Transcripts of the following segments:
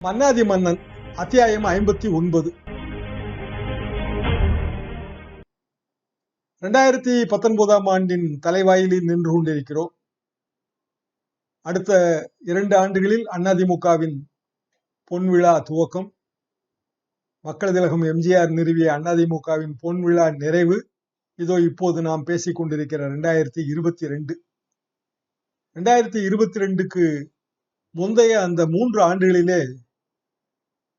மன்னாதி மன்னன் அத்தியாயம் 59. 2019 ஆண்டின் தலைவாயிலில் நின்று கொண்டிருக்கிறோம். அடுத்த 2 ஆண்டுகளில் அதிமுகவின் பொன்விழா துவக்கம். மக்கள் திலகம் எம்ஜிஆர் நிறுவிய அதிமுகவின் பொன்விழா நிறைவு. இதோ இப்போது நாம் பேசிக் கொண்டிருக்கிற 2022. 2022க்கு முந்தைய அந்த 3 ஆண்டுகளிலே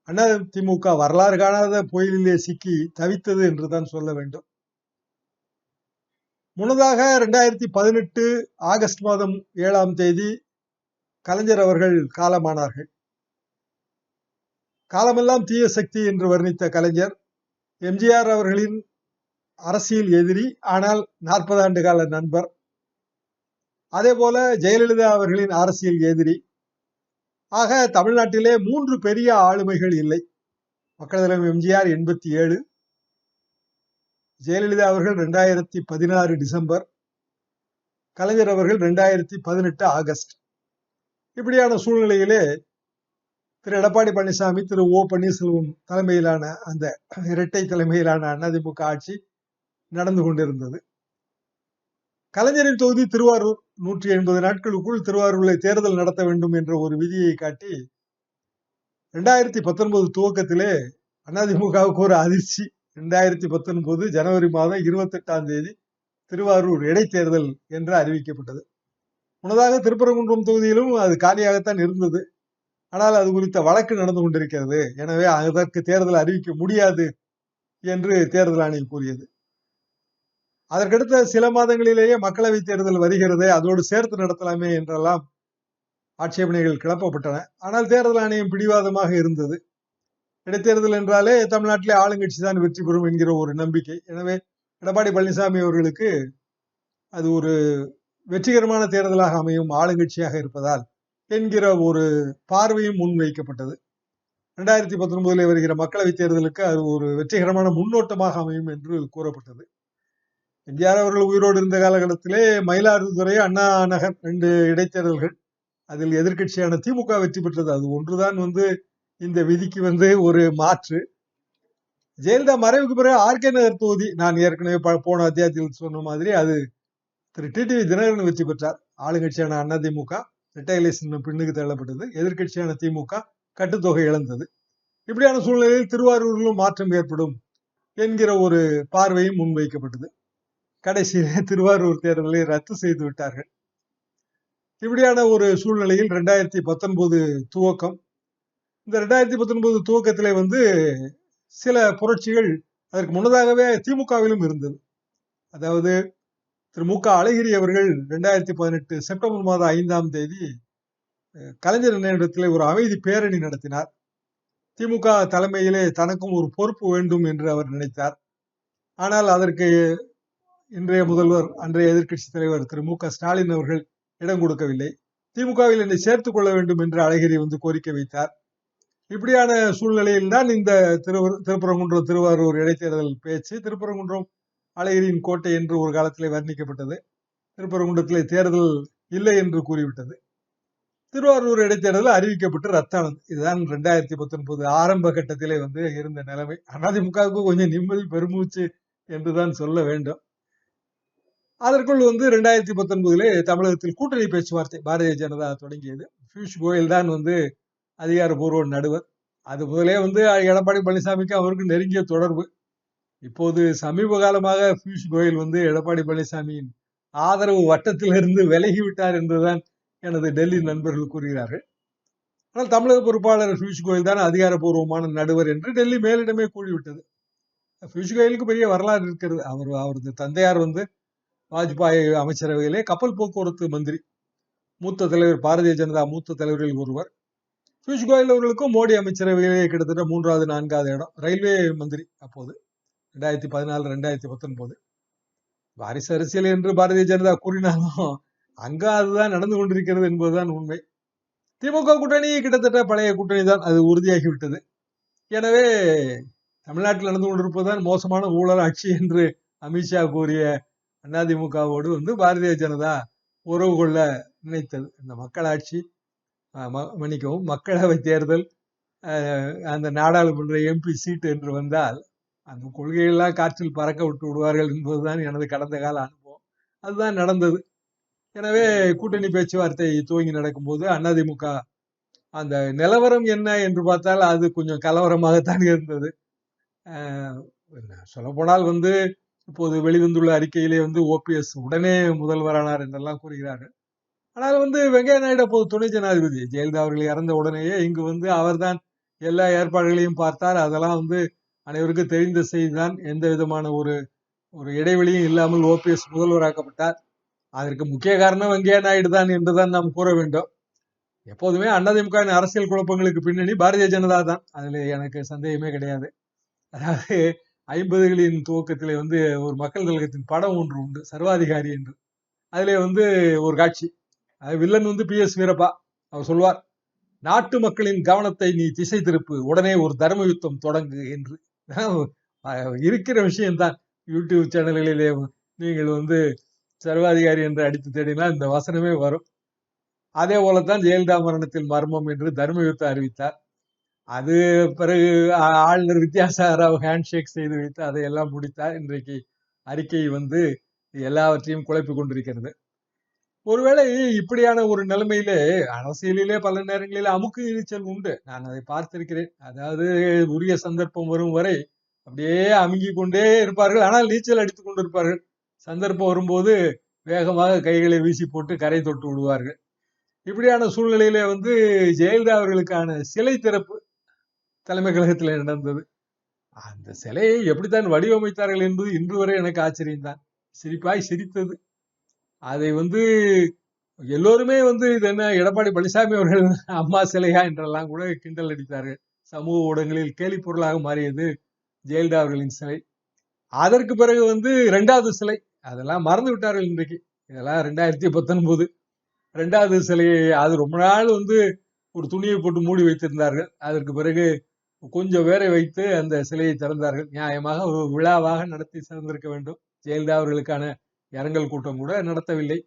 அதிமுக வரலாறு காணாத புயலிலே சிக்கி தவித்தது என்றுதான் சொல்ல வேண்டும். முன்னதாக 2018 ஆகஸ்ட் மாதம் 7ஆம் தேதி கலைஞர் அவர்கள் காலமானார்கள். காலமெல்லாம் தீய சக்தி என்று வர்ணித்த கலைஞர் எம்ஜிஆர் அவர்களின் அரசியல் எதிரி, ஆனால் 40 ஆண்டு கால நண்பர். அதே போல ஜெயலலிதா அவர்களின் அரசியல் எதிரி. ஆக தமிழ்நாட்டிலே 3 பெரிய ஆளுமைகள் இல்லை. மக்கள் திலகம் எம்ஜிஆர் 87, ஜெயலலிதா அவர்கள் 2016 டிசம்பர், கலைஞர் அவர்கள் 2018 ஆகஸ்ட். இப்படியான சூழ்நிலையிலே திரு எடப்பாடி பழனிசாமி, திரு ஓ பன்னீர்செல்வம் தலைமையிலான அந்த இரட்டை தலைமையிலான அதிமுக ஆட்சி நடந்து கொண்டிருந்தது. கலைஞரின் தொகுதி திருவாரூர். 180 நாட்களுக்குள் திருவாரூரில் தேர்தல் நடத்த வேண்டும் என்ற ஒரு விதியை காட்டி 2019 துவக்கத்திலே அதிமுகவுக்கு ஒரு அதிர்ச்சி. 2019 ஜனவரி மாதம் 28ஆம் தேதி திருவாரூர் இடைத்தேர்தல் என்று அறிவிக்கப்பட்டது. முன்னதாக திருப்பரங்குன்றம் தொகுதியிலும் அது காலியாகத்தான் இருந்தது. ஆனால் அது குறித்த வழக்கு நடந்து கொண்டிருக்கிறது. எனவே அதற்கு தேர்தல் அறிவிக்க முடியாது என்று தேர்தல் ஆணையம் கூறியது. அதற்கடுத்த சில மாதங்களிலேயே மக்களவை தேர்தல் வருகிறது, அதோடு சேர்த்து நடத்தலாமே என்றெல்லாம் ஆட்சேபனைகள் கிளப்பப்பட்டன. ஆனால் தேர்தல் ஆணையம் பிடிவாதமாக இருந்தது. இடைத்தேர்தல் என்றாலே தமிழ்நாட்டிலே ஆளுங்கட்சி தான் வெற்றி பெறும் என்கிற ஒரு நம்பிக்கை. எனவே எடப்பாடி பழனிசாமி அவர்களுக்கு அது ஒரு வெற்றிகரமான தேர்தலாக அமையும், ஆளுங்கட்சியாக இருப்பதால் என்கிற ஒரு பார்வையும் முன்வைக்கப்பட்டது. 2019 வருகிற மக்களவை தேர்தலுக்கு அது ஒரு வெற்றிகரமான முன்னோட்டமாக அமையும் என்று கூறப்பட்டது. எம்ஜிஆர் அவர்கள் உயிரோடு இருந்த காலகட்டத்திலே மயிலாடுதுறை, அண்ணா நகர் 2 இடைத்தேர்தல்கள், அதில் எதிர்கட்சியான திமுக வெற்றி பெற்றது. அது ஒன்றுதான் இந்த விதிக்கு ஒரு மாற்று. ஜெயலலிதா மறைவுக்கு பிறகு ஆர்கே நகர் தொகுதி, நான் ஏற்கனவே போன அத்தியாயத்தில் சொன்ன மாதிரி, அது திரு டிடிவி தினகரன் வெற்றி பெற்றார். ஆளுங்கட்சியான அதிமுக இரட்டை இலை சின்னம் பின்னுக்கு தள்ளப்பட்டது. எதிர்கட்சியான திமுக கட்டுத்தொகை இழந்தது. இப்படியான சூழ்நிலையில் திருவாரூரிலும் மாற்றம் ஏற்படும் என்கிற ஒரு பார்வையும் முன்வைக்கப்பட்டது. கடைசியிலே திருவாரூர் தேர்தலை ரத்து செய்து விட்டார்கள். இப்படியான ஒரு சூழ்நிலையில் 2019 துவக்கம். இந்த 2019 துவக்கத்திலே சில புரட்சிகள் அதற்கு முன்னதாகவே திமுகவிலும் இருந்தது. அதாவது திரு மு க அழகிரி அவர்கள் 2018 செப்டம்பர் மாதம் 5ஆம் தேதி கலைஞர் நினைவிடத்திலே ஒரு அமைதி பேரணி நடத்தினார். திமுக தலைமையிலே தனக்கும் ஒரு பொறுப்பு வேண்டும் என்று அவர் நினைத்தார். ஆனால் அதற்கு இன்றைய முதல்வர், அன்றைய எதிர்க்கட்சி தலைவர் திரு மு க ஸ்டாலின் அவர்கள் இடம் கொடுக்கவில்லை. திமுகவில் என்னை சேர்த்துக் கொள்ள வேண்டும் என்று அழகிரி கோரிக்கை வைத்தார். இப்படியான சூழ்நிலையில் தான் இந்த திருப்பரங்குன்றம் திருவாரூர் இடைத்தேர்தல் பேச்சு. திருப்பரங்குன்றம் அழகிரியின் கோட்டை என்று ஒரு காலத்திலே வர்ணிக்கப்பட்டது. திருப்பரங்குன்றத்திலே தேர்தல் இல்லை என்று கூறிவிட்டது. திருவாரூர் இடைத்தேர்தல் அறிவிக்கப்பட்டு ரத்தானது. இதுதான் 2019 ஆரம்ப கட்டத்திலே இருந்த நிலைமை. அதிமுகவுக்கு கொஞ்சம் நிம்மதி பெருமூச்சு என்றுதான் சொல்ல வேண்டும். அதற்குள் 2019 தமிழகத்தில் கூட்டணி பேச்சுவார்த்தை பாரதிய ஜனதா தொடங்கியது. பியூஷ் கோயல் தான் அதிகாரப்பூர்வ நடுவர். அது முதலே எடப்பாடி பழனிசாமிக்கு அவருக்கு நெருங்கிய தொடர்பு. இப்போது சமீப காலமாக பியூஷ் கோயல் எடப்பாடி பழனிசாமியின் ஆதரவு வட்டத்திலிருந்து விலகிவிட்டார் என்றுதான் எனது டெல்லி நண்பர்கள் கூறுகிறார்கள். ஆனால் தமிழக பொறுப்பாளர் பியூஷ் கோயல் தான் அதிகாரப்பூர்வமான நடுவர் என்று டெல்லி மேலிடமே கூறிவிட்டது. பியூஷ் கோயலுக்கு பெரிய வரலாறு இருக்கிறது. அவரது தந்தையார் வாஜ்பாய் அமைச்சரவையிலே கப்பல் போக்குவரத்து மந்திரி, மூத்த தலைவர், பாரதிய ஜனதா மூத்த தலைவர்களில் ஒருவர். பியூஷ் கோயல் அவர்களுக்கும் மோடி அமைச்சரவையிலே கிட்டத்தட்ட 3வது 4வது இடம். ரயில்வே மந்திரி அப்போது 2014 2019. வாரிசு அரசியல் என்று பாரதிய ஜனதா கூறினாலும் அங்க அதுதான் நடந்து கொண்டிருக்கிறது என்பதுதான் உண்மை. திமுக கூட்டணி கிட்டத்தட்ட பழைய கூட்டணி தான், அது உறுதியாகிவிட்டது. எனவே தமிழ்நாட்டில் நடந்து கொண்டிருப்பதுதான் மோசமான ஊழல் ஆட்சி என்று அமித்ஷா கூறிய அதிமுகவோடு பாரதிய ஜனதா உறவு கொள்ள நினைத்தது. இந்த மக்களாட்சி, மன்னிக்கவும், மக்களவை தேர்தல் அந்த நாடாளுமன்ற எம்பி சீட்டு என்று வந்தால் அந்த கொள்கையெல்லாம் காற்றில் பறக்க விட்டு விடுவார்கள் என்பதுதான் எனது கடந்த கால அனுபவம். அதுதான் நடந்தது. எனவே கூட்டணி பேச்சுவார்த்தை துவங்கி நடக்கும்போது அதிமுக அந்த நிலவரம் என்ன என்று பார்த்தால் அது கொஞ்சம் கலவரமாகத்தான் இருந்தது. சொல்ல போனால் இப்போது வெளிவந்துள்ள அறிக்கையிலே ஓபிஎஸ் உடனே முதல்வரானார் என்றெல்லாம் கூறுகிறார்கள். ஆனால் வெங்கையா நாயுடு அப்போது துணை ஜனாதிபதி. ஜெயலலிதா அவர்கள் இறந்த உடனேயே இங்கு அவர்தான் எல்லா ஏற்பாடுகளையும் பார்த்தார். அதெல்லாம் அனைவருக்கும் தெரிந்த செய்திதான். எந்த விதமான ஒரு இடைவெளியும் இல்லாமல் ஓபிஎஸ் முதல்வராக்கப்பட்டார். அதற்கு முக்கிய காரணம் வெங்கையா நாயுடு தான் என்றுதான் நாம் கூற வேண்டும். எப்போதுமே அதிமுக அரசியல் குழப்பங்களுக்கு பின்னணி பாரதிய ஜனதா தான். அதுல எனக்கு சந்தேகமே கிடையாது. அதாவது 50களின் துவக்கத்திலே ஒரு மக்கள் கழகத்தின் படம் ஒன்று உண்டு, சர்வாதிகாரி என்று. அதிலே ஒரு காட்சி, வில்லன் பி.எஸ். வீரப்பா. அவர் சொல்வார், நாட்டு மக்களின் கவனத்தை நீ திசை திருப்பு, உடனே ஒரு தர்ம யுத்தம் தொடங்கு என்று. இருக்கிற விஷயம்தான். யூடியூப் சேனல்களிலே நீங்கள் சர்வாதிகாரி என்று அடித்து தேடினால் இந்த வசனமே வரும். அதே போலத்தான் ஜெயலலிதா மரணத்தில் மர்மம் என்று தர்ம யுத்தம் அறிவித்தார். அது பிறகு ஆளுநர் வித்யாசாகர் ராவ் ஹேண்ட் ஷேக் செய்து வைத்து அதையெல்லாம் முடித்தார். இன்றைக்கு அறிக்கை எல்லாவற்றையும் குழப்பிக் கொண்டிருக்கிறது. ஒருவேளை இப்படியான ஒரு நிலைமையிலே அரசியலிலே பல நேரங்களில் அமுக்கு நீச்சல் உண்டு. நான் அதை பார்த்திருக்கிறேன். அதாவது உரிய சந்தர்ப்பம் வரும் வரை அப்படியே அமுங்கிக் கொண்டே இருப்பார்கள். ஆனால் நீச்சல் அடித்துக் கொண்டிருப்பார்கள். சந்தர்ப்பம் வரும்போது வேகமாக கைகளை வீசி போட்டு கரை தொட்டு விடுவார்கள். இப்படியான சூழ்நிலையில ஜெயலலிதா அவர்களுக்கான சிலை திறப்பு தலைமை கழகத்தில் நடந்தது. அந்த சிலையை எப்படித்தான் வடிவமைத்தார்கள் என்பது இன்று வரை எனக்கு ஆச்சரியம்தான். சிரிப்பாய் சிரித்தது. அதை எல்லோருமே இது என்ன எடப்பாடி பழனிசாமி அவர்கள் அம்மா சிலையா என்றெல்லாம் கூட கிண்டல் அடித்தார்கள். சமூக ஊடகங்களில் கேலி பொருளாக மாறியது ஜெயலலிதா அவர்களின் சிலை. அதற்கு பிறகு 2வது சிலை, அதெல்லாம் மறந்து விட்டார்கள் இன்றைக்கு. இதெல்லாம் 2019 2வது சிலையை அது ரொம்ப நாள் ஒரு துணியை போட்டு மூடி வைத்திருந்தார்கள். அதற்கு பிறகு கொஞ்சம் வேற வைத்து அந்த சிலையை திறந்தார்கள். நியாயமாக ஒரு விழாவாக நடத்தி சிறந்திருக்க வேண்டும். ஜெயலலிதா அவர்களுக்கான இரங்கல் கூட்டம் கூட நடத்தவில்லை.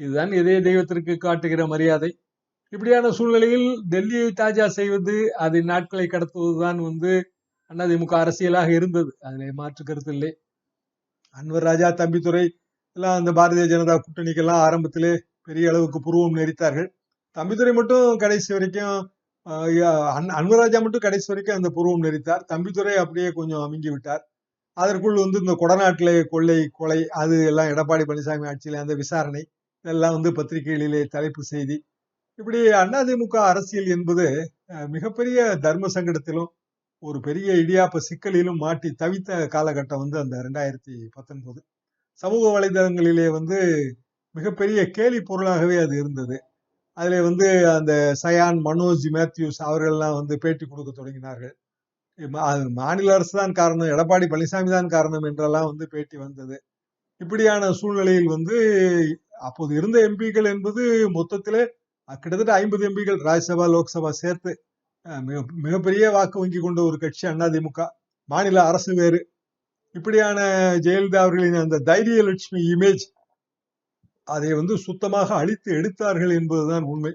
இதுதான் இதே தெய்வத்திற்கு காட்டுகிற மரியாதை. இப்படியான சூழ்நிலையில் டெல்லியை தாஜா செய்வது, அதன் நாட்களை கடத்துவதுதான் அதிமுக அரசியலாக இருந்தது. அதில் மாற்று கருத்து இல்லை. அன்வர் ராஜா, தம்பித்துரை எல்லாம் அந்த பாரதிய ஜனதா கூட்டணிக்கெல்லாம் ஆரம்பத்திலே பெரிய அளவுக்கு புருவம் நெறித்தார்கள். தம்பித்துரை மட்டும் கடைசி வரைக்கும், அன்வராஜா மட்டும் கடைசி வரைக்கும் அந்த புருவம் நெறித்தார். தம்பித்துரை அப்படியே கொஞ்சம் அமுங்கி விட்டார். அதற்குள் இந்த கொடநாட்டிலே கொள்ளை கொலை, அது எல்லாம் எடப்பாடி பழனிசாமி ஆட்சியில அந்த விசாரணை இதெல்லாம் பத்திரிகைகளிலே தலைப்பு செய்தி. இப்படி அதிமுக அரசியல் என்பது மிகப்பெரிய தர்ம சங்கடத்திலும் ஒரு பெரிய இடியாப்ப சிக்கலிலும் மாட்டி தவித்த காலகட்டம் அந்த 2019. சமூக வலைதளங்களிலே மிகப்பெரிய கேலி பொருளாகவே அது இருந்தது. அதுல அந்த சயான், மனோஜ், மேத்யூஸ் அவர்கள்லாம் பேட்டி கொடுக்க தொடங்கினார்கள். மாநில அரசு தான் காரணம், எடப்பாடி பழனிசாமி தான் காரணம் என்றெல்லாம் பேட்டி வந்தது. இப்படியான சூழ்நிலையில் அப்போது இருந்த எம்பிக்கள் என்பது மொத்தத்திலே கிட்டத்தட்ட 50 எம்பிக்கள், ராஜ்யசபா லோக்சபா சேர்த்து மிகப்பெரிய வாக்கு வங்கி கொண்ட ஒரு கட்சி அதிமுக. மாநில அரசு வேறு. இப்படியான ஜெயலலிதா அவர்களின் அந்த தைரிய லட்சுமி இமேஜ், அதை சுத்தமாக அழித்து எடுத்தார்கள் என்பதுதான் உண்மை.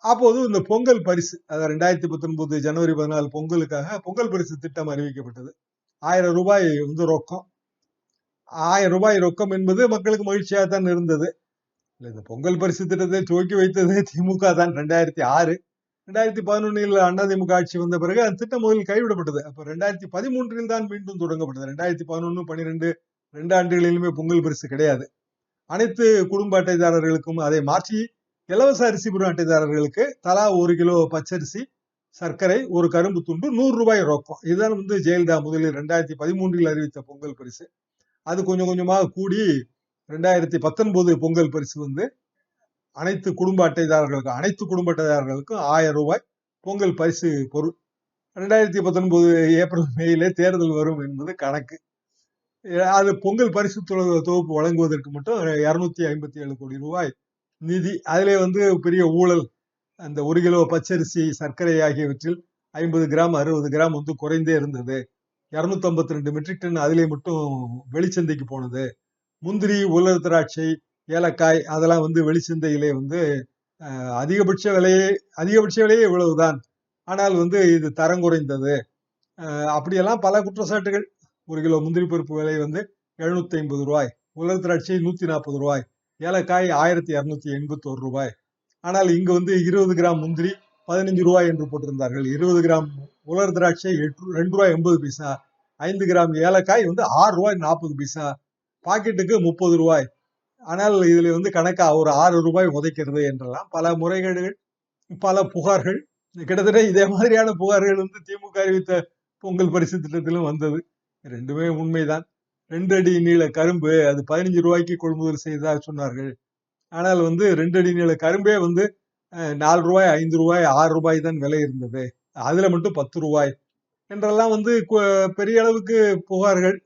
அப்போது இந்த பொங்கல் பரிசு, அதாவது 2019 ஜனவரி 14 பொங்கலுக்காக பொங்கல் பரிசு திட்டம் அறிவிக்கப்பட்டது. 1000 ரூபாய் ரொக்கம். 1000 ரூபாய் ரொக்கம் என்பது மக்களுக்கு மகிழ்ச்சியாக தான் இருந்தது. இந்த பொங்கல் பரிசு திட்டத்தை துவக்கி வைத்தது திமுக தான் 2006. 2011 அதிமுக ஆட்சி வந்த பிறகு அந்த திட்டம் முதலில் கைவிடப்பட்டது. அப்ப 2013 தான் மீண்டும் தொடங்கப்பட்டது. 2011, 12 2 ஆண்டுகளிலுமே பொங்கல் பரிசு கிடையாது. அனைத்து குடும்ப அட்டைதாரர்களுக்கும் அதை மாற்றி இலவச அரிசி பெறும் அட்டைதாரர்களுக்கு தலா 1 கிலோ பச்சரிசி, சர்க்கரை, ஒரு கரும்பு துண்டு, 100 ரூபாய் ரொக்கம். இதுதான் ஜெயலலிதா முதலில் 2013 அறிவித்த பொங்கல் பரிசு. அது கொஞ்சம் கொஞ்சமாக கூடி 2019 பொங்கல் பரிசு அனைத்து குடும்ப அட்டைதாரர்களுக்கும் 1000 ரூபாய் பொங்கல் பரிசு பொருள். 2019 ஏப்ரல் மேயிலே தேர்தல் வரும் என்பது கணக்கு. அது பொங்கல் பரிசு தொகுப்பு வழங்குவதற்கு மட்டும் 257 கோடி ரூபாய் நிதி. அதிலே பெரிய ஊழல். அந்த 1 கிலோ பச்சரிசி, சர்க்கரை ஆகியவற்றில் 50 கிராம் 60 கிராம் குறைந்தே இருந்தது. 252 மெட்ரிக் டன் அதிலே மட்டும் வெளிச்சந்தைக்கு போனது. முந்திரி, உலர் திராட்சை, ஏலக்காய் அதெல்லாம் வெளிச்சந்தையிலே அதிகபட்ச விலையே இவ்வளவுதான் ஆனால் வந்து இது தரம் குறைந்தது, அப்படியெல்லாம் பல குற்றச்சாட்டுகள். 1 கிலோ முந்திரி பருப்பு விலை வந்து 750 ரூபாய், உலர் திராட்சை 140 ரூபாய், ஏலக்காய் 1281 ரூபாய். ஆனால் இங்கு வந்து 20 கிராம் முந்திரி 15 ரூபாய் என்று போட்டிருந்தார்கள். 20 கிராம் உலர் திராட்சை 2 ரூபாய் 80 பைசா, 5 கிராம் ஏலக்காய் வந்து 6 ரூபாய் 40 பைசா, பாக்கெட்டுக்கு 30 ரூபாய். ஆனால் இதுல வந்து கணக்கா ஒரு 6 ரூபாய் உதைக்கிறது என்றெல்லாம் பல முறைகேடுகள், பல புகார்கள். கிட்டத்தட்ட இதே மாதிரியான புகார்கள் வந்து திமுக அறிவித்த பொங்கல் பரிசு திட்டத்திலும் வந்தது. ரெண்டுமே உண்மைதான். 2 அடி நீள கரும்பு அது 15 ரூபாய்க்கு கொள்முதல் செய்ததாக சொன்னார்கள். ஆனால் வந்து 2 அடி நீள கரும்பே வந்து 4 ரூபாய், 5 ரூபாய், 6 ரூபாய் தான் விலை இருந்தது. அதுல மட்டும் 10 ரூபாய் என்றெல்லாம் வந்து பெரிய அளவுக்கு புகார்கள்.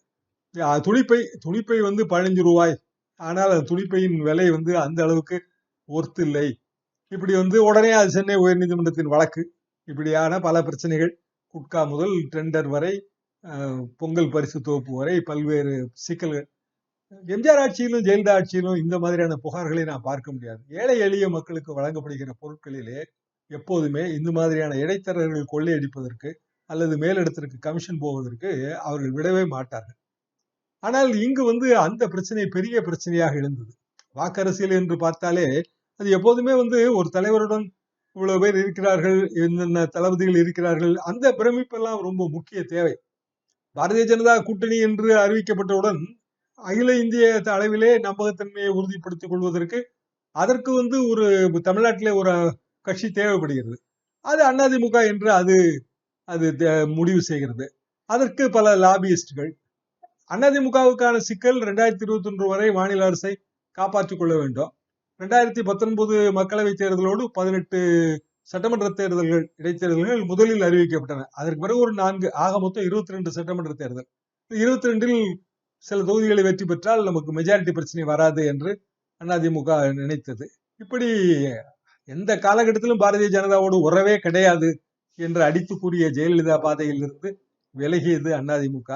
துணிப்பை வந்து 15 ரூபாய். ஆனால் அந்த துணிப்பையின் விலை வந்து அந்த அளவுக்கு ஒர்த் இல்லை. இப்படி வந்து உடனே அது சென்னை உயர்நீதிமன்றத்தின் வழக்கு. இப்படியான பல பிரச்சனைகள், குட்கா முதல் டெண்டர் வரை, பொங்கல் பரிசு தொகுப்பு வரை பல்வேறு சிக்கல்கள். எம்ஜிஆர் ஆட்சியிலும் ஜெயலலிதா ஆட்சியிலும் இந்த மாதிரியான புகார்களை நான் பார்க்க முடியாது. ஏழை எளிய மக்களுக்கு வழங்கப்படுகிற பொருட்களிலே எப்போதுமே இந்த மாதிரியான இடைத்தரகர்கள் கொள்ளையடிப்பதற்கு அல்லது மேலிடத்திற்கு கமிஷன் போவதற்கு அவர்கள் விடவே மாட்டார்கள். ஆனால் இங்கு வந்து அந்த பிரச்சனை பெரிய பிரச்சனையாக எழுந்தது. வாக்கரசியல் என்று பார்த்தாலே அது எப்போதுமே வந்து ஒரு தலைவருடன் இவ்வளவு பேர் இருக்கிறார்கள், என்னென்ன தளபதிகள் இருக்கிறார்கள், அந்த பிரமிப்பெல்லாம் ரொம்ப முக்கிய தேவை. பாரதிய ஜனதா கூட்டணி என்று அறிவிக்கப்பட்டவுடன் அகில இந்திய அளவிலே நம்பகத்தன்மையை உறுதிப்படுத்திக் கொள்வதற்கு அதற்கு வந்து ஒரு தமிழ்நாட்டிலே ஒரு கட்சி தேவைப்படுகிறது. அது அதிமுக என்று அது அது முடிவு செய்கிறது. அதற்கு பல லாபியிஸ்டுகள். அதிமுகவுக்கான சிக்கல் 2021 வரை மாநில அரசை காப்பாற்றிக் கொள்ள வேண்டும். 2019 மக்களவை தேர்தலோடு 18 சட்டமன்ற தேர்தல்கள், இடைத்தேர்தல்கள் முதலில் அறிவிக்கப்பட்டன. அதற்கு பிறகு ஒரு 4, ஆக மொத்தம் 22 சட்டமன்ற தேர்தல். 22ல் சில தொகுதிகளை வெற்றி பெற்றால் நமக்கு மெஜாரிட்டி பிரச்சனை வராது என்று அதிமுக நினைத்தது. இப்படி எந்த காலகட்டத்திலும் பாரதிய ஜனதாவோடு உறவே கிடையாது என்று அடித்து கூறிய ஜெயலலிதா பாதையில் இருந்து விலகியது அதிமுக.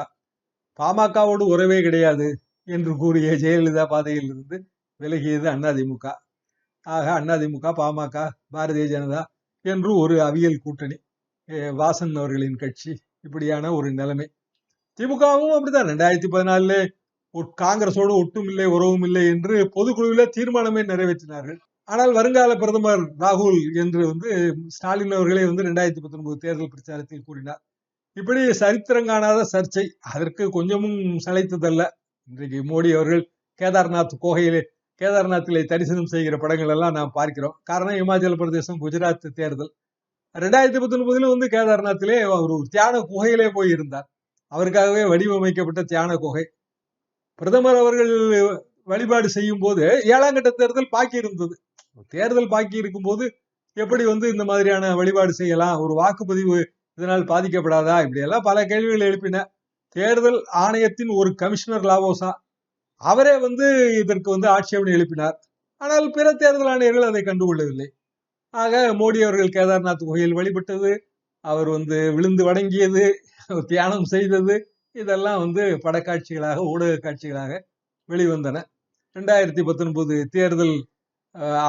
பாமகவோடு உறவே கிடையாது என்று கூறிய ஜெயலலிதா பாதையில் இருந்து விலகியது அதிமுக. ஆக அதிமுக, பாமக, பாரதிய ஜனதா என்று ஒரு அவியல் கூட்டணி, வாசன் அவர்களின் கட்சி, இப்படியான ஒரு நிலைமை. திமுகவும் அப்படிதான். 2014 காங்கிரஸோடு ஒட்டும் இல்லை, உறவும் இல்லை என்று பொதுக்குழுவில தீர்மானமே நிறைவேற்றினார்கள். ஆனால் வருங்கால பிரதமர் ராகுல் என்று வந்து ஸ்டாலின் அவர்களே வந்து 2019 தேர்தல் பிரச்சாரத்தில் கூறினார். இப்படி சரித்திரம் காணாத சர்ச்சை. அதற்கு கொஞ்சமும் சளைத்ததல்ல. இன்றைக்கு மோடி அவர்கள் கேதார்நாத்திலே தரிசனம் செய்கிற படங்கள் எல்லாம் நாம் பார்க்கிறோம். காரணம் இமாச்சல பிரதேசம், குஜராத் தேர்தல். 2019 வந்து கேதார்நாத்திலே அவர் ஒரு தியான குகையிலே போய் இருந்தார். அவருக்காகவே வடிவமைக்கப்பட்ட தியான குகை. பிரதமர் அவர்கள் வழிபாடு செய்யும் போது 7ஆம் கட்ட தேர்தல் பாக்கி இருந்தது. தேர்தல் பாக்கி இருக்கும் போது எப்படி வந்து இந்த மாதிரியான வழிபாடு செய்யலாம், ஒரு வாக்குப்பதிவு இதனால் பாதிக்கப்படாதா, இப்படி எல்லாம் பல கேள்விகள் எழுப்பின. தேர்தல் ஆணையத்தின் ஒரு கமிஷனர் லாவோசா அவரே வந்து இதற்கு வந்து ஆட்சேபனை எழுப்பினார். ஆனால் பிற தேர்தல் ஆணையர்கள் அதை கண்டுகொள்ளவில்லை. ஆக மோடி அவர்கள் கேதார்நாத் குகையில் வழிபட்டது, அவர் வந்து விழுந்து வணங்கியது, தியானம் செய்தது, இதெல்லாம் வந்து படக்காட்சிகளாக, ஊடக காட்சிகளாக வெளிவந்தன. 2019 தேர்தல்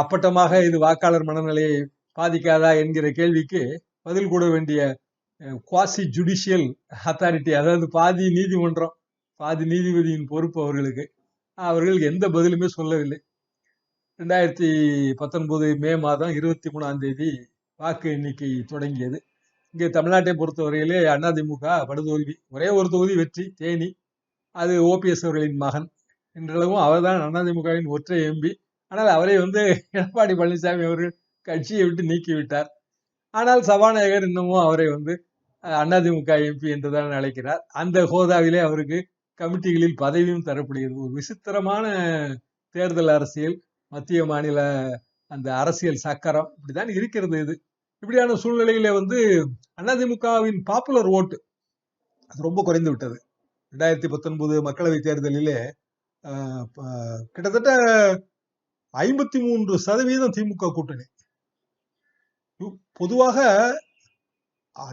அப்பட்டமாக இது வாக்காளர் மனநிலையை பாதிக்காதா என்கிற கேள்விக்கு பதில் கூட வேண்டிய குவாசி ஜுடிஷியல் அத்தாரிட்டி, அதாவது பாதி நீதிமன்றம், பாதி நீதிபதியின் பொறுப்பு அவர்களுக்கு. அவர்கள் எந்த பதிலுமே சொல்லவில்லை. 2019 மே மாதம் 23ஆம் தேதி வாக்கு எண்ணிக்கை தொடங்கியது. இங்கே தமிழ்நாட்டை பொறுத்தவரையிலே அதிமுக படுதோல்வி. ஒரே ஒரு தொகுதி வெற்றி, தேனி. அது ஓபிஎஸ் அவர்களின் மகன். இன்றளவும் அவர்தான் அதிமுகவின் ஒற்றை எம்பி. ஆனால் அவரை வந்து எடப்பாடி பழனிசாமி அவர்கள் கட்சியை விட்டு நீக்கிவிட்டார். ஆனால் சபாநாயகர் இன்னமும் அவரை வந்து அதிமுக எம்பி என்றுதான் அழைக்கிறார். அந்த ஹோதாவிலே அவருக்கு கமிட்டிகளில் பதவியும் தரப்படுகிறது. ஒரு விசித்திரமான தேர்தல் அரசியல், மத்திய மாநில அந்த அரசியல் சக்கரம் இப்படிதான் இருக்கிறது. இது இப்படியான சூழ்நிலையில வந்து அதிமுகவின் பாப்புலர் ஓட்டு அது ரொம்ப குறைந்து விட்டது. 2019 மக்களவை தேர்தலிலே கிட்டத்தட்ட 53% திமுக கூட்டணி. பொதுவாக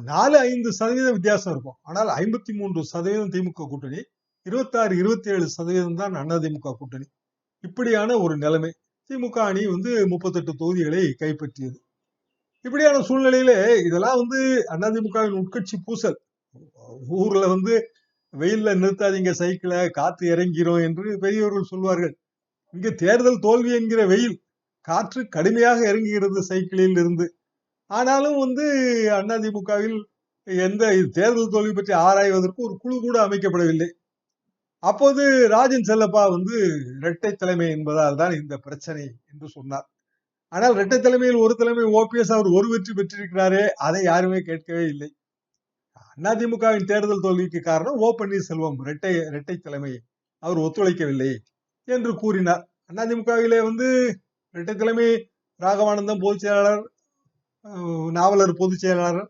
4-5% வித்தியாசம் இருக்கும். ஆனால் 53% திமுக கூட்டணி, 26-27% தான் அதிமுக கூட்டணி. இப்படியான ஒரு நிலைமை. திமுக அணி வந்து 38 தொகுதிகளை கைப்பற்றியது. இப்படியான சூழ்நிலையிலே இதெல்லாம் வந்து அதிமுகவின் உட்கட்சி பூசல். ஊர்ல வந்து வெயில்ல நிறுத்தாதீங்க சைக்கிள, காத்து இறங்கிரும் என்று பெரியவர்கள் சொல்வார்கள். இங்கு தேர்தல் தோல்வி என்கிற வெயில், காற்று கடுமையாக இறங்குகிறது சைக்கிளில் இருந்து. ஆனாலும் வந்து அதிமுகவில் எந்த தேர்தல் தோல்வி பற்றி ஆராய்வதற்கு ஒரு குழு கூட அமைக்கப்படவில்லை. அப்போது ராஜன் செல்லப்பா வந்து இரட்டை தலைமை என்பதால் தான் இந்த பிரச்சனை என்று சொன்னார். ஆனால் இரட்டை தலைமையில் ஒரு தலைமை ஓபிஎஸ் அவர் ஒரு வெற்றி பெற்றிருக்கிறாரே, அதை யாருமே கேட்கவே இல்லை. அதிமுகவின் தேர்தல் தோல்விக்கு காரணம் ஓ பன்னீர்செல்வம் இரட்டை தலைமை அவர் ஒத்துழைக்கவில்லை என்று கூறினார். அதிமுகவிலே வந்து இரட்டை தலைமை ராகவானந்தம் பொதுச் செயலாளர், நாவலர் பொதுச் செயலாளர்.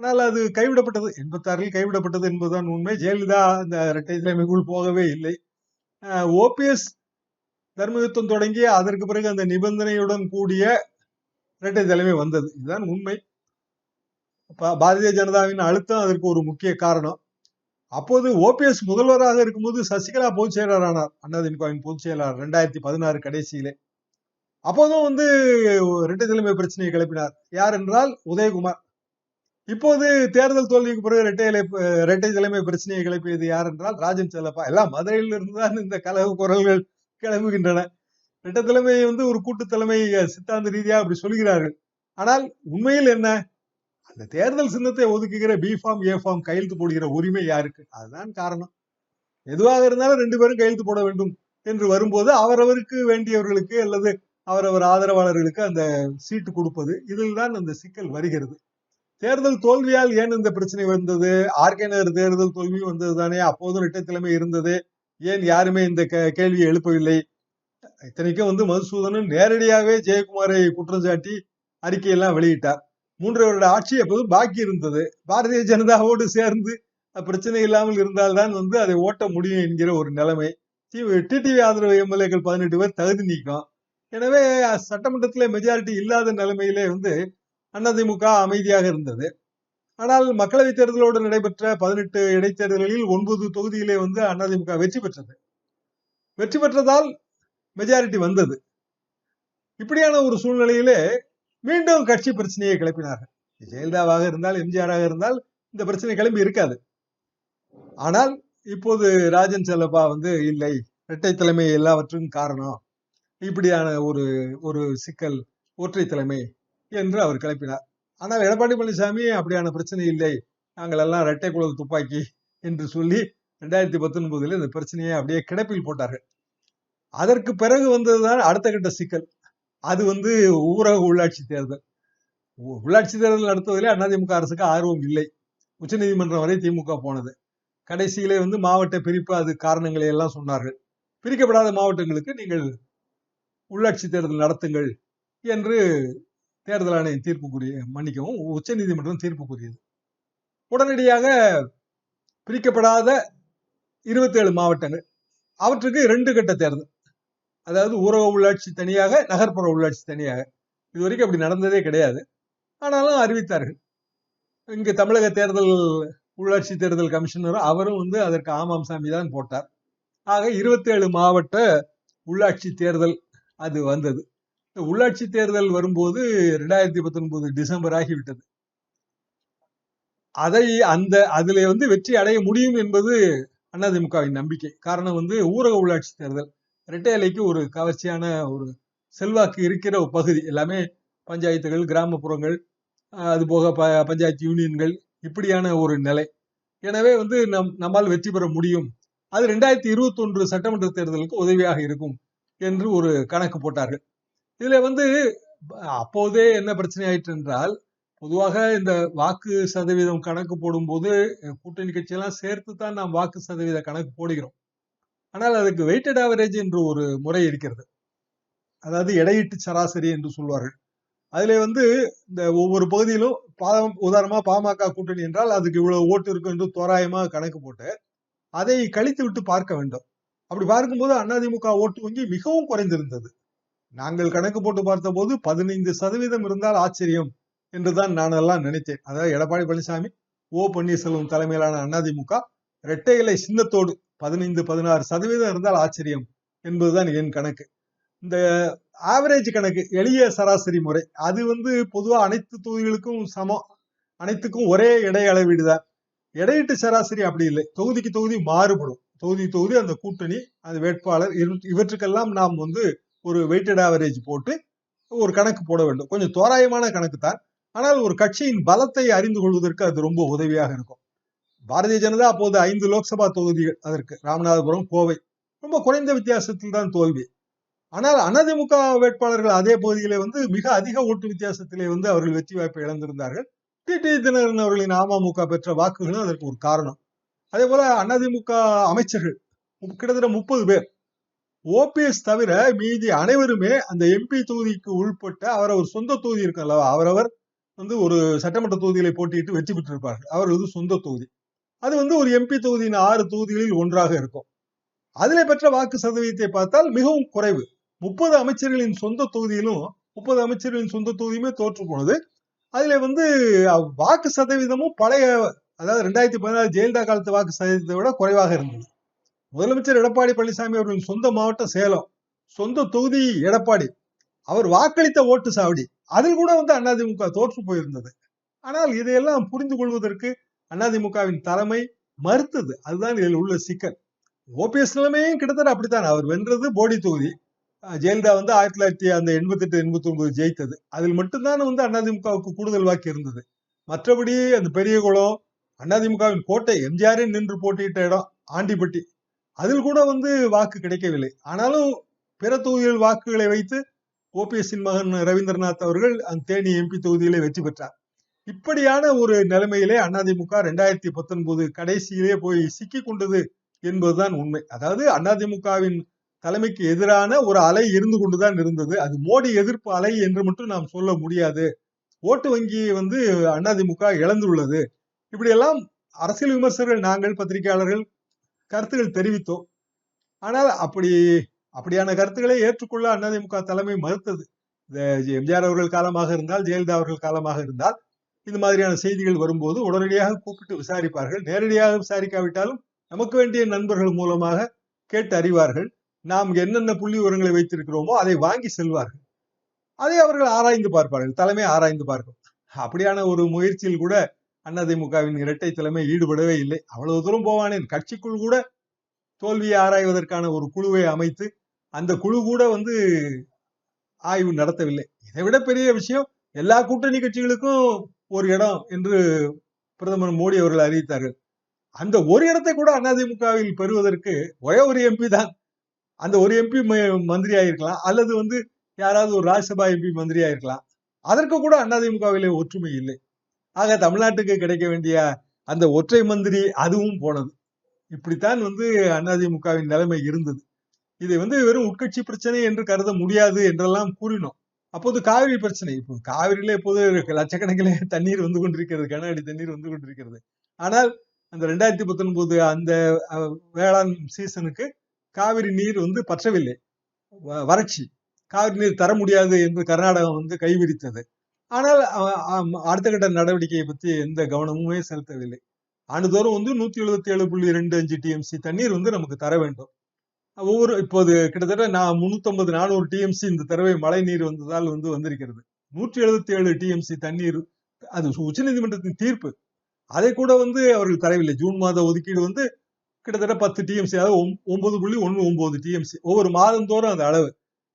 ஆனால் அது கைவிடப்பட்டது, 86 கைவிடப்பட்டது என்பதுதான் உண்மை. ஜெயலலிதா அந்த இரட்டை தலைமைக்குள் போகவே இல்லை. ஓபிஎஸ் தர்மயுத்தம் தொடங்கி அதற்கு பிறகு அந்த நிபந்தனையுடன் கூடிய இரட்டை தலைமை வந்தது. இதுதான் உண்மை. பாரதிய ஜனதாவின் அழுத்தம் அதற்கு ஒரு முக்கிய காரணம். அப்போது ஓபிஎஸ் முதல்வராக இருக்கும்போது சசிகலா பொதுச் செயலாளர் ஆனார், அதிமுகவின் பொதுச் செயலாளர் 2016 கடைசியிலே. அப்போதும் வந்து இரட்டை தலைமை பிரச்சனையை கிளப்பினார். யார் என்றால் உதயகுமார். இப்போது தேர்தல் தோல்விக்கு பிறகு இரட்டை தலைமை பிரச்சனையை கிளப்பியது யார் என்றால் ராஜன் செல்லப்பா. எல்லாம் மதுரையில் இருந்துதான் இந்த கலக குரல்கள் கிளம்புகின்றன. இரட்டை தலைமை வந்து ஒரு கூட்டு தலைமை சித்தாந்த ரீதியாக அப்படி சொல்கிறார்கள். ஆனால் உண்மையில் என்ன, அந்த தேர்தல் சின்னத்தை ஒதுக்குகிற பி ஃபார்ம் ஏ ஃபார்ம் கையெழுத்து போடுகிற உரிமை யாருக்கு? அதுதான் காரணம். எதுவாக இருந்தாலும் 2 பேரும் கையெழுத்து போட வேண்டும் என்று வரும்போது அவரவருக்கு வேண்டியவர்களுக்கு அல்லது அவரவர் ஆதரவாளர்களுக்கு அந்த சீட்டு கொடுப்பது, இதில் தான் அந்த சிக்கல் வருகிறது. தேர்தல் தோல்வியால் ஏன் இந்த பிரச்சனை வந்தது? ஆர்கே நகர் தேர்தல் தோல்வி வந்தது தானே, அப்போதும் இரட்டை தலைமை இருந்தது, ஏன் யாருமே இந்த கேள்வியை எழுப்பவில்லை? இத்தனைக்கும் வந்து மதுசூதனன் நேரடியாகவே ஜெயக்குமாரை குற்றம் சாட்டி அறிக்கையெல்லாம் வெளியிட்டார். 3 வருட ஆட்சி எப்போதும் பாக்கி இருந்தது. பாரதிய ஜனதாவோடு சேர்ந்து பிரச்சனை இல்லாமல் இருந்தால்தான் வந்து அதை ஓட்ட முடியும் என்கிற ஒரு நிலைமை. டிடிவி ஆதரவு எம்எல்ஏக்கள் 18 பேர் தகுதி நீக்கம். எனவே சட்டமன்றத்திலே மெஜாரிட்டி இல்லாத நிலைமையிலே வந்து அதிமுக அமைதியாக இருந்தது. ஆனால் மக்களவை தேர்தலோடு நடைபெற்ற 18 இடைத்தேர்தல்களில் 9 தொகுதியிலே வந்து அதிமுக வெற்றி பெற்றது. வெற்றி பெற்றதால் மெஜாரிட்டி வந்தது. இப்படியான ஒரு சூழ்நிலையிலே மீண்டும் கட்சி பிரச்சனையை கிளப்பினார்கள். ஜெயலலிதாவாக இருந்தால், எம்ஜிஆராக இருந்தால் இந்த பிரச்சனை கிளம்பி இருக்காது. ஆனால் இப்போது ராஜன் செல்லப்பா வந்து இல்லை, இரட்டை தலைமை எல்லாவற்றுக்கும் காரணம், இப்படியான ஒரு சிக்கல், ஒற்றை தலைமை என்று அவர் கிளப்பினார். ஆனால் எடப்பாடி பழனிசாமி அப்படியான பிரச்சனை இல்லை, நாங்கள் எல்லாம் இரட்டை குழல் துப்பாக்கி என்று சொல்லி 2019 இந்த பிரச்சனையை அப்படியே கிடப்பில் போட்டார்கள். அதற்கு பிறகு வந்ததுதான் அடுத்த கட்ட சிக்கல். அது வந்து ஊரக உள்ளாட்சி தேர்தல். உள்ளாட்சி தேர்தல் நடத்துவதிலே அதிமுக அரசுக்கு ஆர்வம் இல்லை. உச்சநீதிமன்றம் வரை திமுக போனது. கடைசியிலே வந்து மாவட்ட பிரிப்பு, அது காரணங்களை எல்லாம் சொன்னார்கள். பிரிக்கப்படாத மாவட்டங்களுக்கு நீங்கள் உள்ளாட்சி தேர்தல் நடத்துங்கள் என்று தேர்தல் ஆணையம் தீர்ப்பு மன்னிக்கவும் உச்ச நீதிமன்றம் தீர்ப்பு கூறியது. உடனடியாக பிரிக்கப்படாத 27 மாவட்டங்கள், அவற்றுக்கு 2 கட்ட தேர்தல், அதாவது ஊரக உள்ளாட்சி தனியாக, நகர்ப்புற உள்ளாட்சி தனியாக. இதுவரைக்கும் அப்படி நடந்ததே கிடையாது. ஆனாலும் அறிவித்தார்கள். இங்கு தமிழக தேர்தல் உள்ளாட்சி தேர்தல் கமிஷனர் அவரும் வந்து அதற்கு ஆமாம் சாமி தான் போட்டார். ஆக 27 மாவட்ட உள்ளாட்சி தேர்தல் அது வந்தது. உள்ளாட்சி தேர்தல் வரும்போது 2019 டிசம்பர் ஆகிவிட்டது. அதிலே வந்து வெற்றி அடைய முடியும் என்பது அதிமுகவின் நம்பிக்கை. காரணம் வந்து ஊரக உள்ளாட்சி தேர்தல் இரட்டை இலைக்கு ஒரு கவர்ச்சியான ஒரு செல்வாக்கு இருக்கிற ஒரு பகுதி. எல்லாமே பஞ்சாயத்துகள், கிராமப்புறங்கள், அது போக பஞ்சாயத்து யூனியன்கள், இப்படியான ஒரு நிலை. எனவே வந்து நம்மால் வெற்றி பெற முடியும், அது 2021 சட்டமன்ற தேர்தலுக்கு உதவியாக இருக்கும் என்று ஒரு கணக்கு போட்டார்கள். இதுல வந்து அப்போதே என்ன பிரச்சனை ஆயிற்று என்றால், பொதுவாக இந்த வாக்கு சதவீதம் கணக்கு போடும்போது கூட்டணி கட்சியெல்லாம் சேர்த்து தான் நாம் வாக்கு சதவீத கணக்கு போடுகிறோம். ஆனால் அதுக்கு வெயிட்டட் ஆவரேஜ் என்று ஒரு முறை இருக்கிறது. அதாவது எடையிட்டு சராசரி என்று சொல்வார்கள். அதுல வந்து இந்த ஒவ்வொரு பகுதியிலும் உதாரணமா பாமக கூட்டணி என்றால் அதுக்கு இவ்வளவு ஓட்டு இருக்கும் என்று தோராயமா கணக்கு போட்டு அதை கழித்து விட்டு பார்க்க வேண்டும். அப்படி பார்க்கும்போது அதிமுக ஓட்டு வங்கி மிகவும் குறைந்திருந்தது. நாங்கள் கணக்கு போட்டு பார்த்த போது 15% இருந்தால் ஆச்சரியம் என்றுதான் நான் எல்லாம் நினைத்தேன். அதாவது எடப்பாடி பழனிசாமி, ஓ பன்னீர்செல்வம் தலைமையிலான அதிமுக இரட்டை இலை சின்னத்தோடு 15-16% இருந்தால் ஆச்சரியம் என்பதுதான் என் கணக்கு. இந்த ஆவரேஜ் கணக்கு, எளிய சராசரி முறை, அது வந்து பொதுவா அனைத்து தொகுதிகளுக்கும் சமம், அனைத்துக்கும் ஒரே எடை அளவீடு தான். இடையீட்டு சராசரி அப்படி இல்லை, தொகுதிக்கு தொகுதி மாறுபடும். தொகுதி தொகுதி அந்த கூட்டணி, அந்த வேட்பாளர் இவற்றுக்கெல்லாம் நாம் வந்து ஒரு வெயிட்டட் ஆவரேஜ் போட்டு ஒரு கணக்கு போட வேண்டும். கொஞ்சம் தோராயமான கணக்கு தான், ஆனால் ஒரு கட்சியின் பலத்தை அறிந்து கொள்வதற்கு அது ரொம்ப உதவியாக இருக்கும். பாரதிய ஜனதா அப்போது 5 லோக்சபா தொகுதிகள், அதற்கு ராமநாதபுரம், கோவை, ரொம்ப குறைந்த வித்தியாசத்தில் தான் தோல்வி. ஆனால் அதிமுக வேட்பாளர்கள் அதே பகுதியிலே வந்து மிக அதிக ஓட்டு வித்தியாசத்திலே வந்து அவர்கள் வெற்றி வாய்ப்பை இழந்திருந்தார்கள். டிடி தினகரன் அவர்களின் அமமுக பெற்ற வாக்குகளும் அதற்கு ஒரு காரணம். அதே போல அதிமுக அமைச்சர்கள் கிட்டத்தட்ட 30 பேர், ஓபிஎஸ் தவிர மீதி அனைவருமே அந்த எம்பி தொகுதிக்கு உள்பட்ட அவரவர் சொந்த தொகுதி இருக்கு அல்லவா, அவரவர் வந்து ஒரு சட்டமன்ற தொகுதிகளை போட்டியிட்டு வெற்றி பெற்றிருப்பார்கள், அவர்களது சொந்த தொகுதி. அது வந்து ஒரு எம்பி தொகுதியின் 6 தொகுதிகளில் ஒன்றாக இருக்கும். அதிலே பெற்ற வாக்கு சதவீதத்தை பார்த்தால் மிகவும் குறைவு. 30 அமைச்சர்களின் சொந்த தொகுதியிலும் 30 அமைச்சர்களின் சொந்த தொகுதியுமே தோற்று போனது. அதுல வந்து வாக்கு சதவீதமும் பழைய, அதாவது 2016 ஜெயலலிதா காலத்து வாக்கு சதவீதத்தை விட குறைவாக இருந்தது. முதலமைச்சர் எடப்பாடி பழனிசாமி அவர்களின் சொந்த மாவட்டம் சேலம், சொந்த தொகுதி எடப்பாடி, அவர் வாக்களித்த ஓட்டு சாவடி, அதில் கூட வந்து அதிமுக தோற்று போயிருந்தது. ஆனால் இதையெல்லாம் புரிந்து கொள்வதற்கு அதிமுகவின் தலைமை மறுத்தது. அதுதான் இதில் உள்ள சிக்கல். ஓபிஎஸ் நிலைமையும் கிட்டத்தட்ட அப்படித்தான். அவர் வென்றது போடி தொகுதி, ஜெயலலிதா வந்து 1988 89 ஜெயித்தது. அதில் மட்டும்தான் வந்து அதிமுகவுக்கு கூடுதல் வாக்கு இருந்தது. மற்றபடி அந்த பெரியகுளம், அதிமுகவின் கோட்டை, எம்ஜிஆரே நின்று போட்டியிட்ட இடம் ஆண்டிப்பட்டி, அதில் கூட வந்து வாக்கு கிடைக்கவில்லை. ஆனாலும் பிற தொகுதிகள் வாக்குகளை வைத்து ஓபிஎஸ்ஸின் மகன் ரவீந்திரநாத் அவர்கள் அந்த தேனி எம்பி தொகுதியிலே வெற்றி பெற்றார். இப்படியான ஒரு நிலைமையிலே அதிமுக 2019 கடைசியிலே போய் சிக்கி கொண்டது என்பதுதான் உண்மை. அதாவது அதிமுகவின் தலைமைக்கு எதிரான ஒரு அலை இருந்து கொண்டுதான் இருந்தது. அது மோடி எதிர்ப்பு அலை என்று மட்டும் நாம் சொல்ல முடியாது. ஓட்டு வங்கியை வந்து அதிமுக இழந்துள்ளது. இப்படியெல்லாம் அரசியல் விமர்சகர்கள், நாங்கள் பத்திரிகையாளர்கள் கருத்துக்கள் தெரிவித்தோம். ஆனால் அப்படியான கருத்துக்களை ஏற்றுக்கொள்ள அதிமுக தலைமை மறுத்தது. எம்ஜிஆர் அவர்கள் காலமாக இருந்தால், ஜெயலலிதா அவர்கள் காலமாக இருந்தால், இந்த மாதிரியான செய்திகள் வரும்போது உடனடியாக கூப்பிட்டு விசாரிப்பார்கள். நேரடியாக விசாரிக்காவிட்டாலும் நமக்கு வேண்டிய நண்பர்கள் மூலமாக கேட்டு அறிவார்கள். நாம் என்னென்ன புள்ளி விவரங்களை வைத்திருக்கிறோமோ அதை வாங்கி செல்வார்கள். அதை அவர்கள் ஆராய்ந்து பார்ப்பார்கள், தலைமை ஆராய்ந்து பார்க்கும். அப்படியான ஒரு முயற்சியில் கூட அதிமுகவின் இரட்டை தலைமை ஈடுபடவே இல்லை. அவ்வளவு தூரம் போவானேன், கட்சிக்குள் கூட தோல்வியை ஆராய்வதற்கான ஒரு குழுவை அமைத்து அந்த குழு கூட வந்து ஆய்வு நடத்தவில்லை. இதை விட பெரிய விஷயம், எல்லா கூட்டணி கட்சிகளுக்கும் ஒரு இடம் என்று பிரதமர் மோடி அவர்கள் அறிவித்தார்கள். அந்த ஒரு இடத்தை கூட அதிமுகவில் பெறுவதற்கு ஒரே ஒரு எம்பி தான். அந்த ஒரு எம்பி மந்திரி ஆயிருக்கலாம், அல்லது வந்து யாராவது ஒரு ராஜ்யசபா எம்பி மந்திரி ஆயிருக்கலாம். அதற்கு கூட அதிமுகவிலே ஒற்றுமை இல்லை. ஆக தமிழ்நாட்டுக்கு கிடைக்க வேண்டிய அந்த ஒற்றை மந்திரி அதுவும் போனது. இப்படித்தான் வந்து அதிமுகவின் நிலைமை இருந்தது. இதை வந்து வெறும் உட்கட்சி பிரச்சனை என்று கருத முடியாது என்றெல்லாம் கூறினோம். அப்போது காவிரி பிரச்சனை, இப்போ காவிரியில இப்போது லட்சக்கணக்கிலே தண்ணீர் வந்து கொண்டிருக்கிறது, கன அடி தண்ணீர் வந்து கொண்டிருக்கிறது. ஆனால் அந்த 2019 அந்த வேளாண் சீசனுக்கு காவிரி நீர் வந்து பற்றவில்லை, வறட்சி, காவிரி நீர் தர முடியாது என்று கர்நாடகம் வந்து கைவிரித்தது. ஆனால் அடுத்த கட்ட நடவடிக்கையை பற்றி எந்த கவனமுமே செலுத்தவில்லை. ஆண்டுதோறும் வந்து 177.25 டிஎம்சி தண்ணீர் வந்து நமக்கு தர வேண்டும். இப்போது கிட்டத்தட்ட 350 400 டிஎம்சி இந்த தடவை மழை நீர் வந்ததால் வந்து வந்திருக்கிறது. 177 டிஎம்சி தண்ணீர், அது உச்ச நீதிமன்றத்தின் தீர்ப்பு. அதை கூட வந்து அவர்கள் தரவில்லை. ஜூன் மாத ஒதுக்கீடு வந்து கிட்டத்தட்ட 10 டிஎம்சி, அதாவது 9.19 டிஎம்சி ஒவ்வொரு மாதந்தோறும்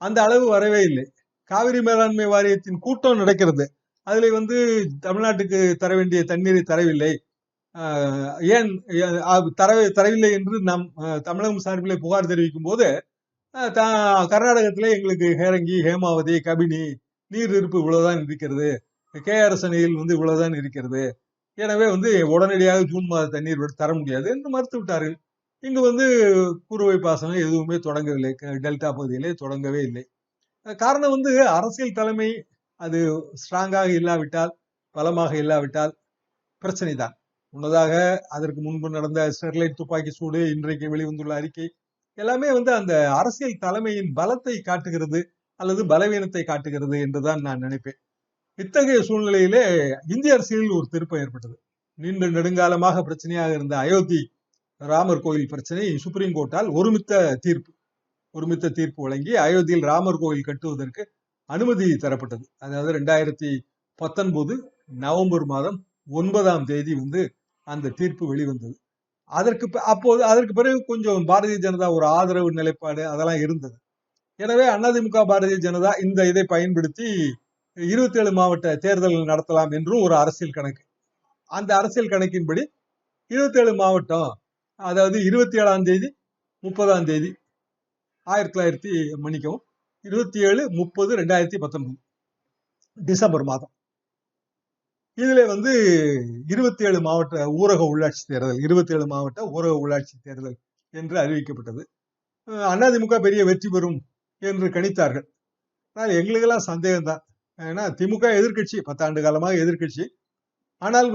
அந்த அளவு வரவே இல்லை. காவிரி மேலாண்மை வாரியத்தின் கூட்டம் நடக்கிறது, அதுல வந்து தமிழ்நாட்டுக்கு தர வேண்டிய தண்ணீரை தரவில்லை. ஏன் தரவில்லை என்று நாம் தமிழகம் சார்பிலே புகார் தெரிவிக்கும் போது, கர்நாடகத்திலே எங்களுக்கு ஹேரங்கி, ஹேமாவதி, கபினி நீர் இருப்பு இவ்வளவுதான் இருக்கிறது, கேஆர்எஸ் அணையில் வந்து இவ்வளவுதான் இருக்கிறது, எனவே வந்து உடனடியாக ஜூன் மாத தண்ணீர் தர முடியாது என்று மறுத்து விட்டார்கள். இங்கு வந்து குறுவை பாசனம் எதுவுமே தொடங்கவில்லை, டெல்டா பகுதியிலே தொடங்கவே இல்லை. காரணம் வந்து அரசியல் தலைமை அது ஸ்ட்ராங்காக இல்லாவிட்டால், பலமாக இல்லாவிட்டால் பிரச்சனை தான். முன்னதாக அதற்கு முன்பு நடந்த ஸ்டெர்லைட் துப்பாக்கி சூடு, இன்றைக்கு வெளிவந்துள்ள அறிக்கை எல்லாமே வந்து அந்த அரசியல் தலைமையின் பலத்தை காட்டுகிறது அல்லது பலவீனத்தை காட்டுகிறது என்றுதான் நான் நினைப்பேன். இத்தகைய சூழ்நிலையிலே இந்திய அரசியலில் ஒரு திருப்பம் ஏற்பட்டது. நீண்ட நெடுங்காலமாக பிரச்சனையாக இருந்த அயோத்தி ராமர் கோயில் பிரச்சனை சுப்ரீம் கோர்ட்டால் ஒருமித்த தீர்ப்பு. ஒருமித்த தீர்ப்பு வழங்கி அயோத்தியில் ராமர் கோவில் கட்டுவதற்கு அனுமதி தரப்பட்டது. அதாவது 2019 நவம்பர் மாதம் 9ஆம் தேதி அந்த தீர்ப்பு வெளிவந்தது. அதற்கு பிறகு கொஞ்சம் பாரதிய ஜனதா ஒரு ஆதரவு நிலைப்பாடு அதெல்லாம் இருந்தது. எனவே அதிமுக பாரதிய ஜனதா இதை பயன்படுத்தி 27 மாவட்ட தேர்தல் நடத்தலாம் என்றும் ஒரு அரசியல் கணக்கு. அந்த அரசியல் கணக்கின்படி 27 மாவட்டம், அதாவது 27ஆம் தேதி 30ஆம் தேதி 27 30 2019 டிசம்பர் மாதம் இதுல 27 மாவட்ட ஊரக உள்ளாட்சி தேர்தல் 27 மாவட்ட ஊரக உள்ளாட்சி தேர்தல் என்று அறிவிக்கப்பட்டது. அதிமுக பெரிய வெற்றி பெறும் என்று கணித்தார்கள். ஆனால் எங்களுக்கெல்லாம் சந்தேகம் தான். ஏன்னா திமுக எதிர்கட்சி, 10 ஆண்டு காலமாக எதிர்கட்சி. ஆனால்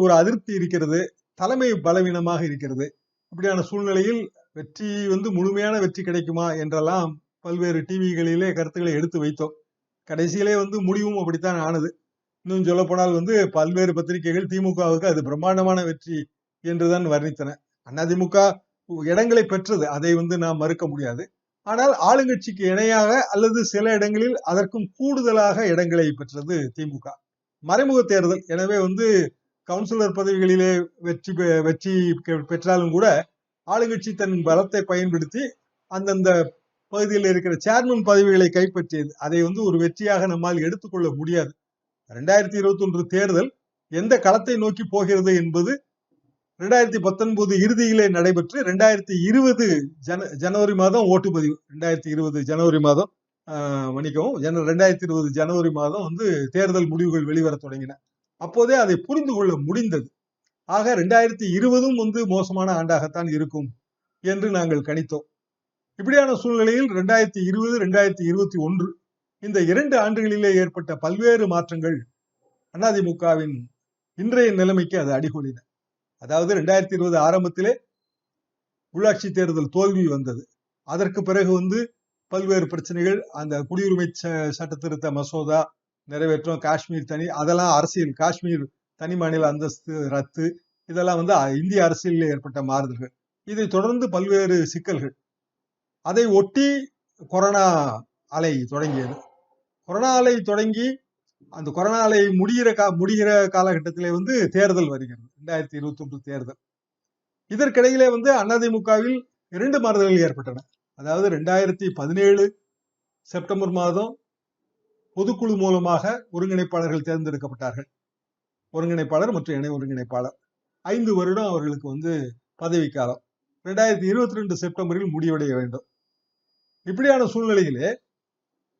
ஒரு அதிருப்தி இருக்கிறது, தலைமை பலவீனமாக இருக்கிறது. இப்படியான சூழ்நிலையில் வெற்றி முழுமையான வெற்றி கிடைக்குமா என்றெல்லாம் பல்வேறு டிவிகளிலே கருத்துக்களை எடுத்து வைத்தோம். கடைசியிலே முடிவும் அப்படித்தான் ஆனது. இன்னும் சொல்ல போனால் பல்வேறு பத்திரிகைகள் திமுகவுக்கு அது பிரம்மாண்டமான வெற்றி என்றுதான் வர்ணித்தன. அதிமுக இடங்களை பெற்றது, அதை நாம் மறுக்க முடியாது. ஆனால் ஆளுங்கட்சிக்கு இணையாக அல்லது சில இடங்களில் அதற்கும் கூடுதலாக இடங்களை பெற்றது திமுக. மறைமுக தேர்தல், எனவே கவுன்சிலர் பதவிகளிலே வெற்றி பெற்றாலும் கூட ஆளுங்கட்சி தன் பலத்தை பயன்படுத்தி அந்தந்த பகுதியில் இருக்கிற சேர்மன் பதவிகளை கைப்பற்றியது. அதை ஒரு வெற்றியாக நம்மால் எடுத்துக்கொள்ள முடியாது. 2021 தேர்தல் எந்த களத்தை நோக்கி போகிறது என்பது 2019 இறுதியிலே நடைபெற்று 2020 ஜனவரி மாதம் ஓட்டுப்பதிவு 2020 ஜனவரி மாதம் 2020 ஜனவரி மாதம் தேர்தல் முடிவுகள் வெளிவர தொடங்கின. அப்போதே அதை புரிந்து கொள்ள முடிந்தது. ஆக 2020 மோசமான ஆண்டாகத்தான் இருக்கும் என்று நாங்கள் கணித்தோம். இப்படியான சூழ்நிலையில் 2020 2021 இந்த 2 ஆண்டுகளிலே ஏற்பட்ட பல்வேறு மாற்றங்கள் அதிமுகவின் இன்றைய நிலைமைக்கு அது அடிகொலின. அதாவது 2020 ஆரம்பத்திலே உள்ளாட்சி தேர்தல் தோல்வி வந்தது. அதற்கு பிறகு பல்வேறு பிரச்சனைகள், அந்த குடியுரிமை சட்ட திருத்த மசோதா நிறைவேற்றம், காஷ்மீர் தனி, அதெல்லாம் அரசியல், காஷ்மீர் தனி மாநில அந்தஸ்து ரத்து, இதெல்லாம் இந்திய அரசியலில் ஏற்பட்ட மாறுதல்கள். இதை தொடர்ந்து பல்வேறு சிக்கல்கள். அதை ஒட்டி கொரோனா அலை தொடங்கியது. கொரோனா அலை தொடங்கி அந்த கொரோனா அலை முடிகிற காலகட்டத்திலே தேர்தல் வருகிறது, 2021 தேர்தல். இதற்கிடையிலே அதிமுகவில் 2 மாறுதல்கள் ஏற்பட்டன. அதாவது 2017 செப்டம்பர் மாதம் பொதுக்குழு மூலமாக ஒருங்கிணைப்பாளர்கள் தேர்ந்தெடுக்கப்பட்டார்கள். ஒருங்கிணைப்பாளர் மற்றும் இணை ஒருங்கிணைப்பாளர் 5 வருடம் அவர்களுக்கு பதவிக்காலம் 2022 செப்டம்பரில் முடிவடைய வேண்டும். இப்படியான சூழ்நிலையிலே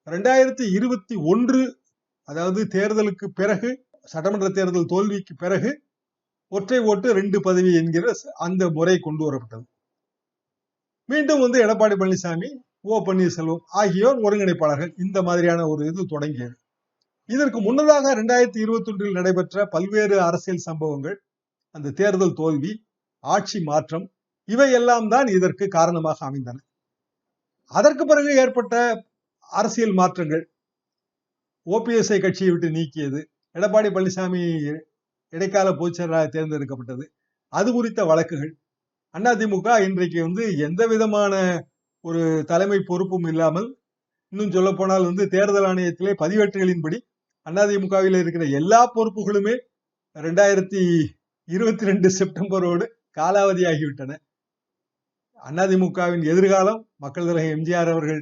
2021 அதாவது தேர்தலுக்கு பிறகு, சட்டமன்ற தேர்தல் தோல்விக்கு பிறகு ஒற்றை ஓட்டு 2 பதவி என்கிற அந்த முறை கொண்டு வரப்பட்டது. மீண்டும் எடப்பாடி பழனிசாமி, ஓ பன்னீர்செல்வம் ஆகியோர் ஒருங்கிணைப்பாளர்கள். இந்த மாதிரியான ஒரு இது தொடங்கியது. இதற்கு முன்னதாக 2021 நடைபெற்ற பல்வேறு அரசியல் சம்பவங்கள், அந்த தேர்தல் தோல்வி, ஆட்சி மாற்றம், இவையெல்லாம் தான் இதற்கு காரணமாக அமைந்தன. அதற்கு பிறகு ஏற்பட்ட அரசியல் மாற்றங்கள், ஓபிஎஸ்ஐ கட்சியை விட்டு நீக்கியது, எடப்பாடி பழனிசாமி இடைக்கால பொதுச்செயலாளராக தேர்ந்தெடுக்கப்பட்டது, அது குறித்த வழக்குகள். அதிமுக இன்றைக்கு எந்த விதமான ஒரு தலைமை பொறுப்பும் இல்லாமல், இன்னும் சொல்ல போனால் தேர்தல் ஆணையத்திலே பதிவேட்டுகளின்படி அதிமுகவில் இருக்கிற எல்லா பொறுப்புகளுமே 2022 செப்டம்பரோடு காலாவதியாகிவிட்டன. அதிமுகவின் எதிர்காலம், மக்கள் தலைவர் எம்ஜிஆர் அவர்கள்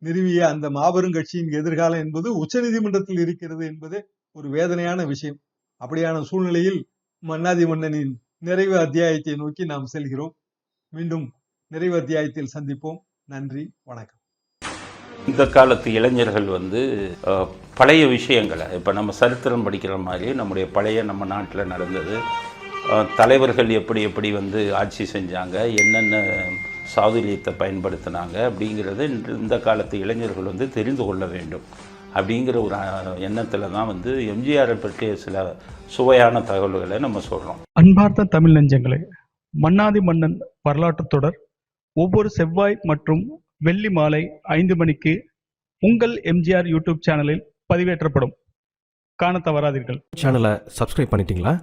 நிறுவிய அந்த மாபெரும் கட்சியின் எதிர்காலம் என்பது உச்சநீதிமன்றத்தில் இருக்கிறது என்பது ஒரு வேதனையான விஷயம். அப்படியான சூழ்நிலையில் மன்னாதி மன்னனின் நிறைவு அத்தியாயத்தை நோக்கி நாம் செல்கிறோம். மீண்டும் நிறைவு அத்தியாயத்தில் சந்திப்போம். நன்றி, வணக்கம். இந்த காலத்து இளைஞர்கள் பழைய விஷயங்களை, இப்போ நம்ம சரித்திரம் படிக்கிற மாதிரி நம்முடைய பழைய நம்ம நாட்டில் நடந்தது, தலைவர்கள் எப்படி எப்படி ஆட்சி செஞ்சாங்க, என்னென்ன சாதுரியத்தை பயன்படுத்தினாங்க அப்படிங்கிறத இந்த காலத்து இளைஞர்கள் தெரிந்து கொள்ள வேண்டும் அப்படிங்கிற ஒரு எண்ணத்தில் தான் எம்ஜிஆரை பற்றிய சில சுவையான தகவல்களை நம்ம சொல்கிறோம். அன்பார்ந்த தமிழ் நெஞ்சங்களே, மன்னாதி மன்னன் வரலாற்று தொடர் ஒவ்வொரு செவ்வாய் மற்றும் வெள்ளி மாலை 5 மணிக்கு உங்கள் எம்ஜிஆர் யூடியூப் சேனலில் பதிவேற்றப்படும். காண தவறாதீர்கள். சேனலை சப்ஸ்கிரைப் பண்ணிட்டீங்களா?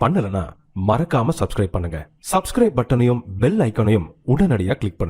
பண்ணலனா மறக்காம சப்ஸ்கிரைப் பண்ணுங்க. சப்ஸ்கிரைப் பட்டனையும் பெல் ஐக்கானையும் உடனடியாக கிளிக் பண்ணுங்க.